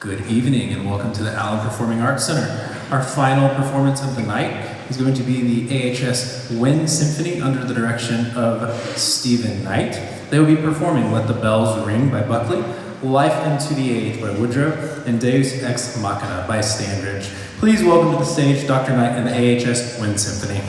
Good evening and welcome to the Allen Performing Arts Center. Our final performance of the night is going to be the AHS Wind Symphony under the direction of Stephen Knight. They will be performing Let the Bells Ring by Buckley, Life into the Age by Woodrow, and Deus Ex Machina by Standridge. Please welcome to the stage Dr. Knight and the AHS Wind Symphony.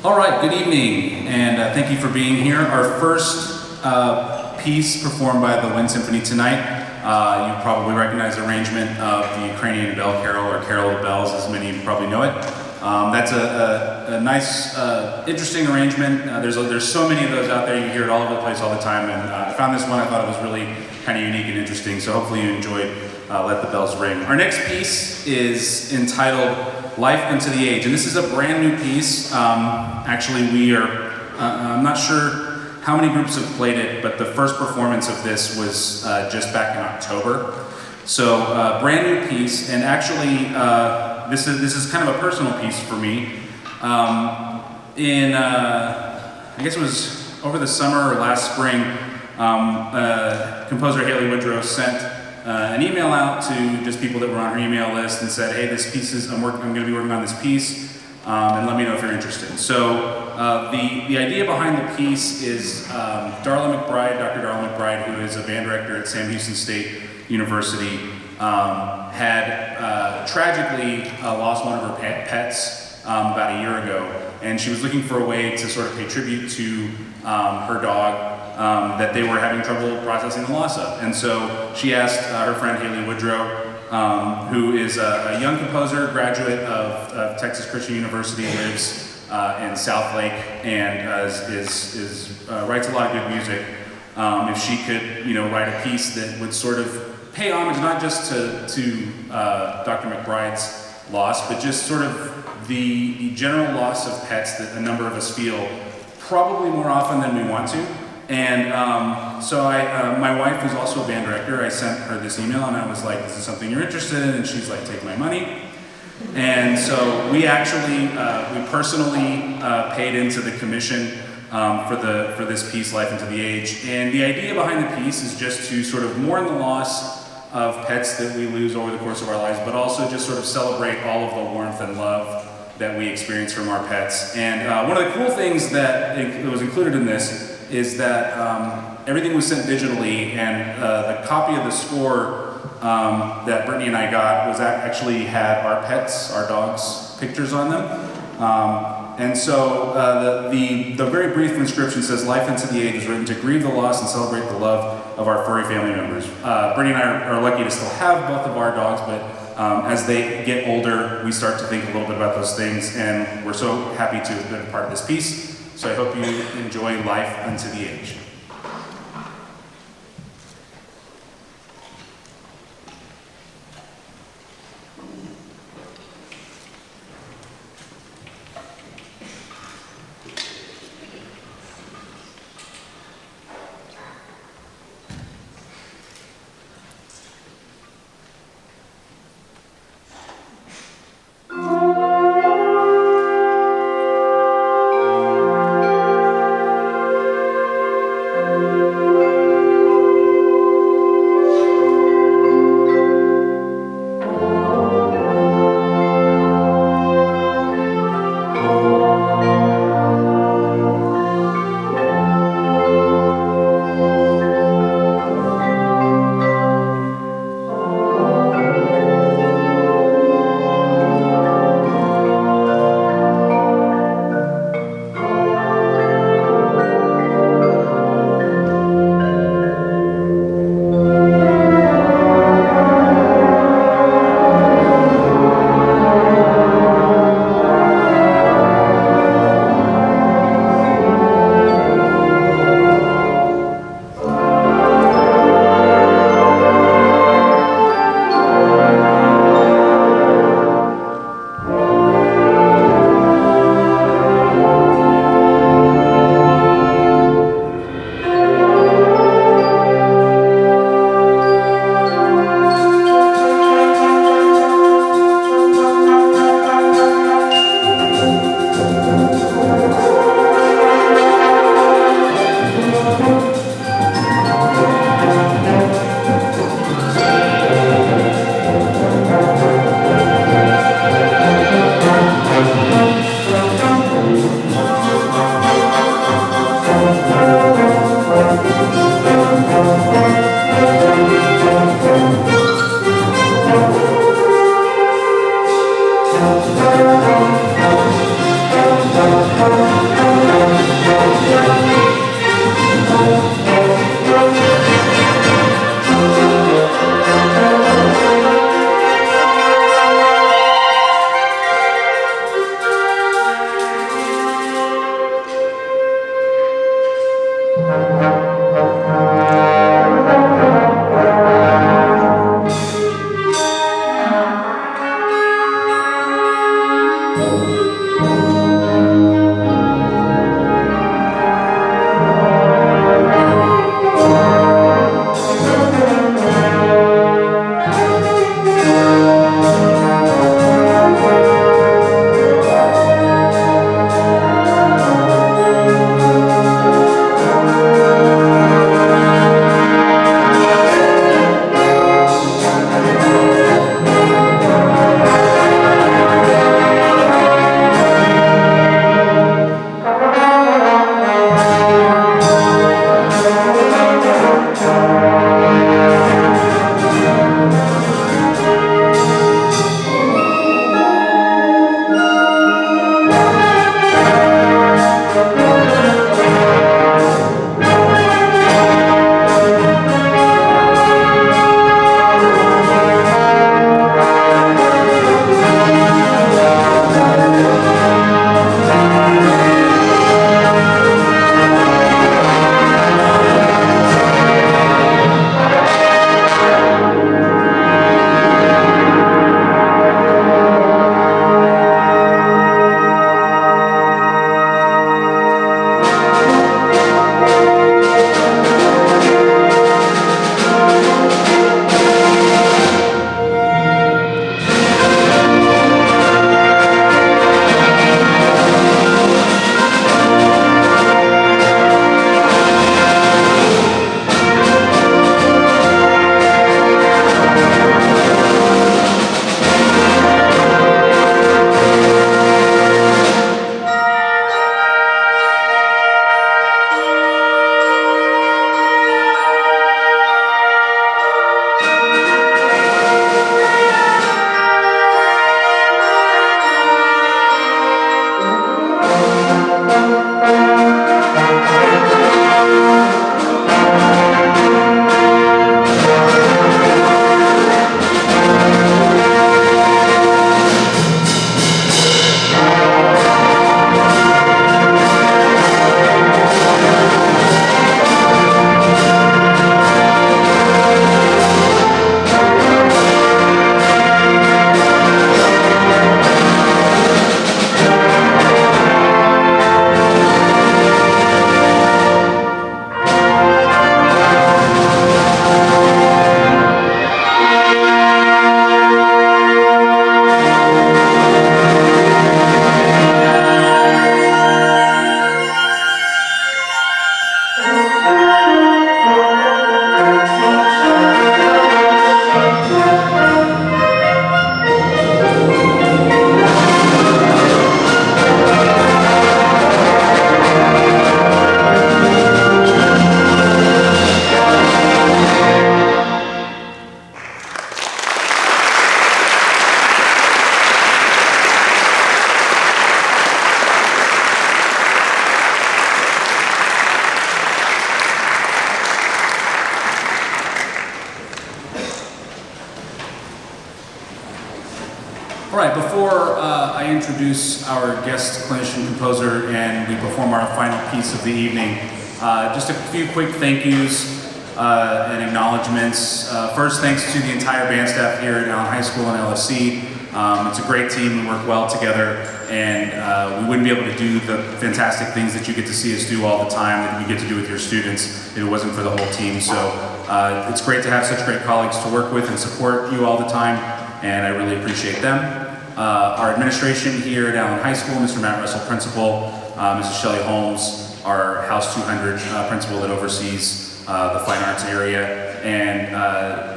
All right, good evening, and thank you for being here. Our first piece performed by the Wind Symphony tonight, you probably recognize the arrangement of the Ukrainian Bell Carol, or Carol of Bells, as many of you probably know it. That's a nice, interesting arrangement. There's so many of those out there, you hear it all over the place all the time, and I found this one, I thought it was really kind of unique and interesting, so hopefully you enjoyed Let the Bells Ring. Our next piece is entitled Life into the Age, and this is a brand new piece. Actually, we are I'm not sure how many groups have played it, but the first performance of this was just back in October. So brand new piece, and actually this is kind of a personal piece for me. I guess it was over the summer or last spring, composer Haley Woodrow sent an email out to just people that were on her email list and said, hey, this piece is, I'm going to be working on this piece, and let me know if you're interested. So the idea behind the piece is Darla McBride, Dr. Darla McBride, who is a band director at Sam Houston State University, had tragically lost one of her pets about a year ago. And she was looking for a way to sort of pay tribute to her dog that they were having trouble processing the loss of. And so she asked her friend Haley Woodrow, who is a young composer, graduate of Texas Christian University, lives in South Lake, and writes a lot of good music. If she could, write a piece that would sort of pay homage not just to Dr. McBride's loss, but just sort of the general loss of pets that a number of us feel probably more often than we want to. And so my wife, who's also a band director, I sent her this email and I was like, is this something you're interested in? And she's like, take my money. And so we actually, we personally paid into the commission for this piece, Life into the Age. And the idea behind the piece is just to sort of mourn the loss of pets that we lose over the course of our lives, but also just sort of celebrate all of the warmth and love that we experience from our pets. And one of the cool things that was included in this is that everything was sent digitally, and the copy of the score that Brittany and I got actually had our pets, our dogs' pictures on them. And so the very brief inscription says, Life into the Age is written to grieve the loss and celebrate the love of our furry family members. Brittany and I are lucky to still have both of our dogs, but as they get older, we start to think a little bit about those things, and we're so happy to have been a part of this piece. So I hope you enjoy Life into the Age. I introduce our guest clinician composer and we perform our final piece of the evening, just a few quick thank yous and acknowledgements. First, thanks to the entire band staff here at Allen High School and LFC. It's a great team, we work well together, and we wouldn't be able to do the fantastic things that you get to see us do all the time that we get to do with your students if it wasn't for the whole team. So it's great to have such great colleagues to work with and support you all the time, and I really appreciate them. Our administration here at Allen High School, Mr. Matt Russell, principal, Mrs. Shelley Holmes, our House 200 principal that oversees the fine arts area, and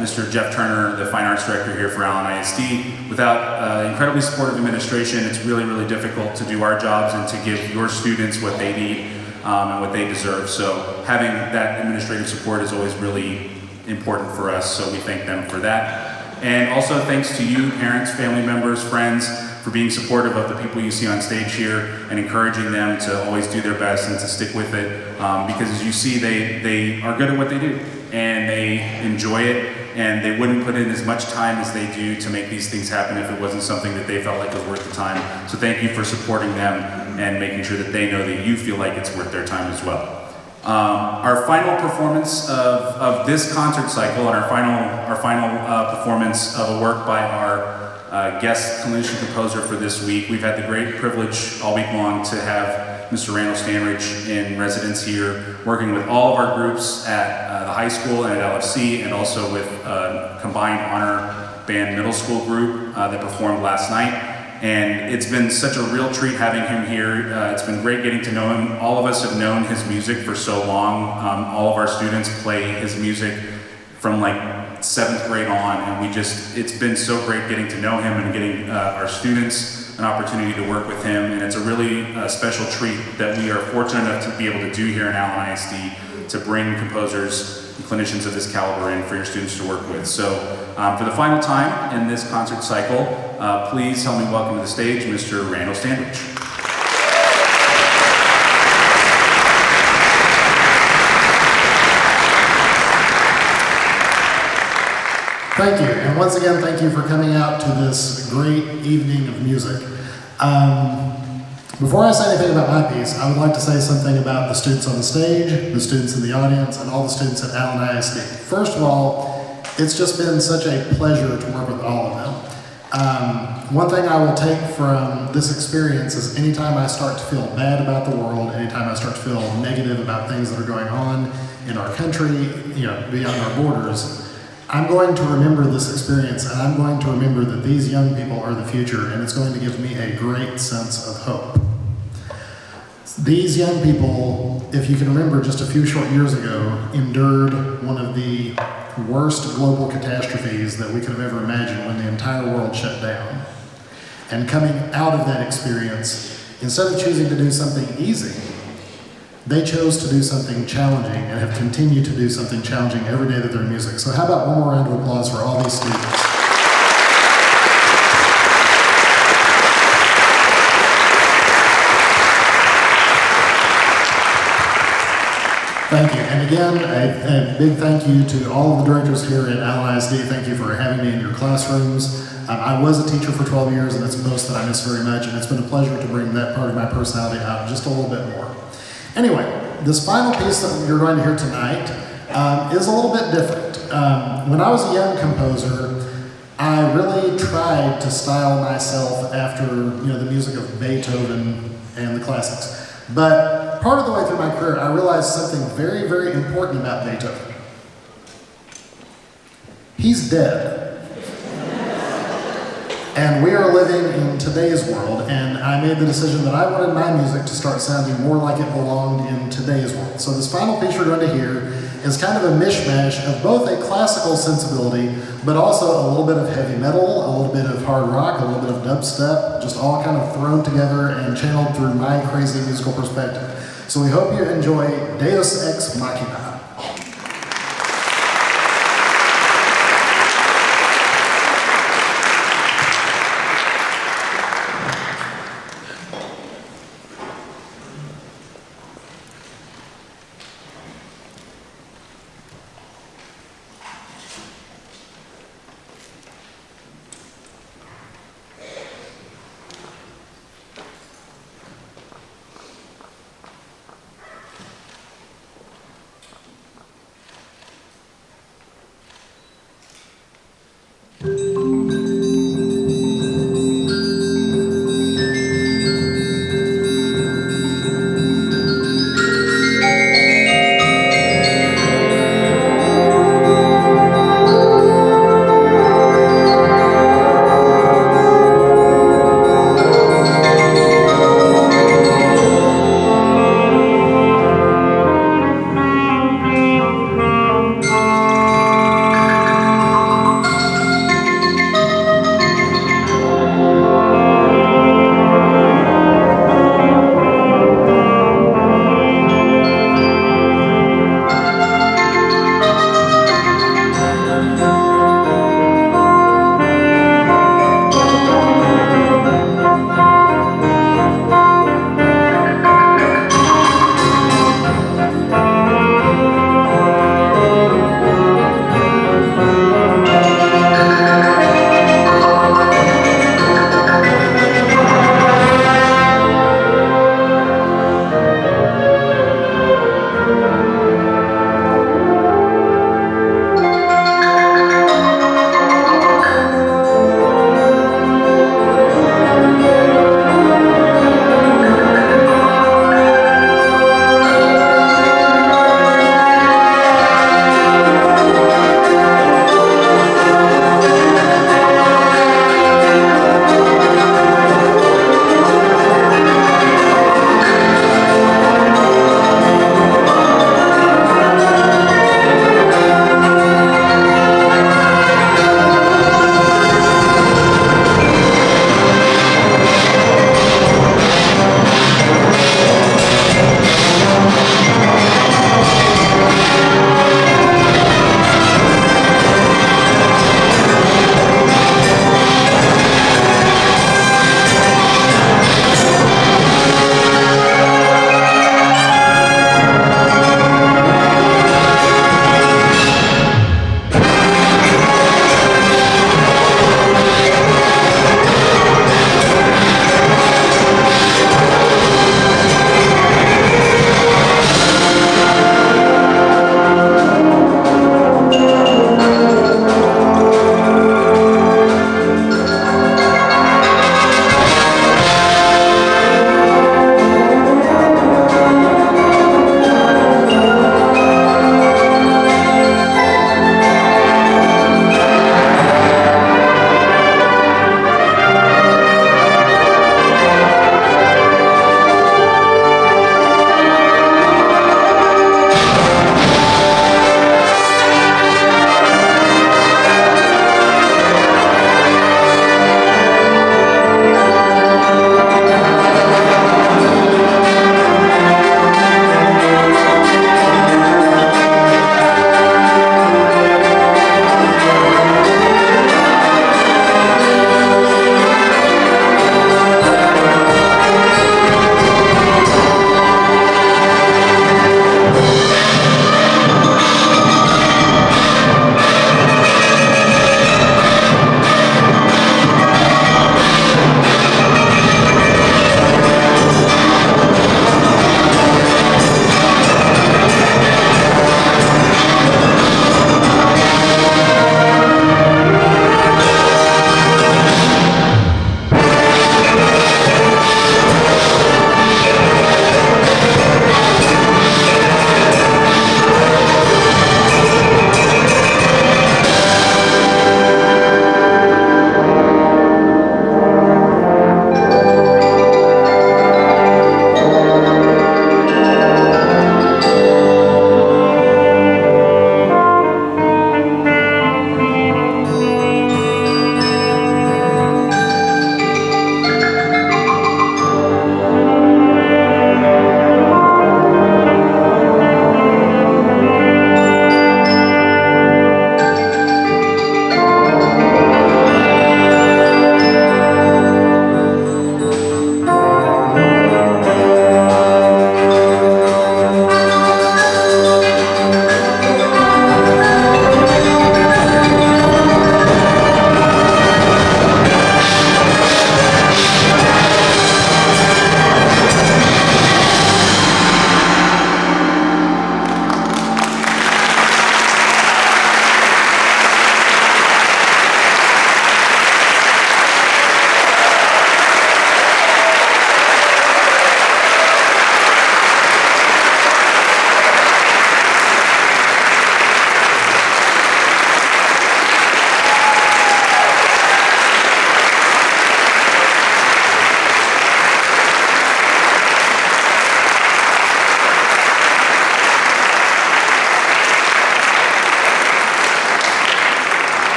Mr. Jeff Turner, the fine arts director here for Allen ISD. Without incredibly supportive administration, it's really, really difficult to do our jobs and to give your students what they need and what they deserve. So having that administrative support is always really important for us, so we thank them for that. And also thanks to you, parents, family members, friends, for being supportive of the people you see on stage here and encouraging them to always do their best and to stick with it. Because as you see, they are good at what they do and they enjoy it, and they wouldn't put in as much time as they do to make these things happen if it wasn't something that they felt like was worth the time. So thank you for supporting them and making sure that they know that you feel like it's worth their time as well. Our final performance of this concert cycle and our final performance of a work by our guest clinician composer for this week. We've had the great privilege all week long to have Mr. Randall Standridge in residence here, working with all of our groups at the high school and at LFC, and also with combined honor band middle school group that performed last night. And it's been such a real treat having him here. It's been great getting to know him. All of us have known his music for so long. All of our students play his music from like 7th grade on, and it's been so great getting to know him and getting our students an opportunity to work with him. And it's a really special treat that we are fortunate enough to be able to do here in Allen ISD, to bring composers and clinicians of this caliber in for your students to work with. So for the final time in this concert cycle, please help me welcome to the stage Mr. Randall Standridge. Thank you, and once again, thank you for coming out to this great evening of music. Before I say anything about my piece, I would like to say something about the students on the stage, the students in the audience, and all the students at Allen ISD. First of all, it's just been such a pleasure to work with all of them. One thing I will take from this experience is anytime I start to feel bad about the world, anytime I start to feel negative about things that are going on in our country, beyond our borders, I'm going to remember this experience, and I'm going to remember that these young people are the future, and it's going to give me a great sense of hope. These young people, if you can remember just a few short years ago, endured one of the worst global catastrophes that we could have ever imagined when the entire world shut down. And coming out of that experience, instead of choosing to do something easy, they chose to do something challenging and have continued to do something challenging every day that they're in music. So how about one more round of applause for all these students? Thank you. And again, a big thank you to all of the directors here at Allen ISD. Thank you for having me in your classrooms. I was a teacher for 12 years, and it's a post that I miss very much, and it's been a pleasure to bring that part of my personality out just a little bit more. Anyway, this final piece that you're going to hear tonight is a little bit different. When I was a young composer, I really tried to style myself after the music of Beethoven and the classics. But part of the way through my career, I realized something very, very important about Beethoven. He's dead. And we are living in today's world, and I made the decision that I wanted my music to start sounding more like it belonged in today's world. So this final piece you're going to hear is kind of a mishmash of both a classical sensibility, but also a little bit of heavy metal, a little bit of hard rock, a little bit of dubstep, just all kind of thrown together and channeled through my crazy musical perspective. So we hope you enjoy Deus Ex Machina.